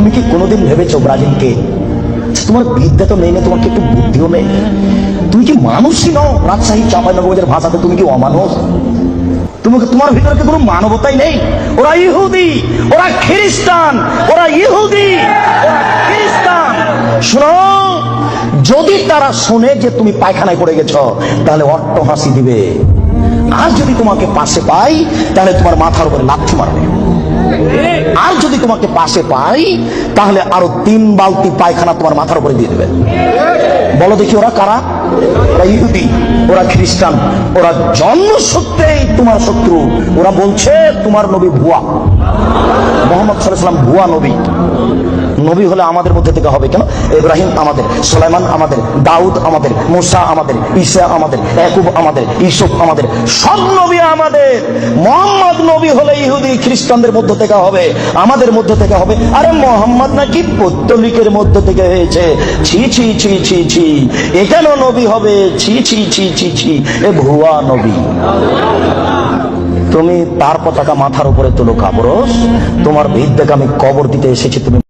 তুমি কি কোনোদিন ভেবেছো ব্রাজিলকে? তোমার বিদ্যা তো নেই না, তোমার কি একটু বুদ্ধিও নেই? তুমি কি মানুষই নও? রাজশাহী চাঁপাইনবাবগঞ্জের ভাষাতে তুমি কি অমানুষ? তোমার ভিতরে কি কোনো মানবতাই নেই? ওরা ইহুদি, ওরা খ্রিস্টান, ওরা ইহুদি, ওরা খ্রিস্টান। শোনো, যদি তারা শোনে যে তুমি পায়খানায় পড়ে গেছো, তাহলে অট্ট হাসি দিবে। আর যদি তোমাকে পাশে পাই, তাহলে তোমার মাথার উপরে লাথি মারবে। আর যদি তোমাকে পাশে পাই, তাহলে আরো 3 বালতি পায়খানা তোমার মাথার উপরে দিয়ে দেবে। বলো দেখি ওরা কারা? ওরা ইহুদি, ওরা খ্রিস্টান, ওরা জন্মসূত্রেই তোমার শত্রু। ওরা বলছে তোমার নবী ভুয়া, মুহাম্মদ সাল্লাল্লাহু আলাইহি ওয়াসাল্লাম ভুয়া নবী। নবী হলে আমাদের মধ্যে থেকে হবে কেন? ইব্রাহিম আমাদের, সুলাইমান আমাদের, দাউদ আমাদের, মুসা আমাদের, ঈসা আমাদের, ইয়াকুব আমাদের, ইউসুফ আমাদের, সব নবী আমাদের। মুহাম্মদ নবী হলে ইহুদি খ্রিস্টানদের মধ্য থেকে হবে, আমাদের মধ্য থেকে হবে। আরে মুহাম্মদ নাকি পৌত্তলিকের মধ্য থেকে হয়েছে। ছি ছি ছি ছি ছি, এ কেন নবী হবে? ছি ছি ছি ছি ছি, এ ভুয়া নবী। তুমি তার পতাকা মাথার উপরে তুলো কাপুরুষ। তোমার বিদ্যাকে আমি কবর দিতে এসেছি, তুমি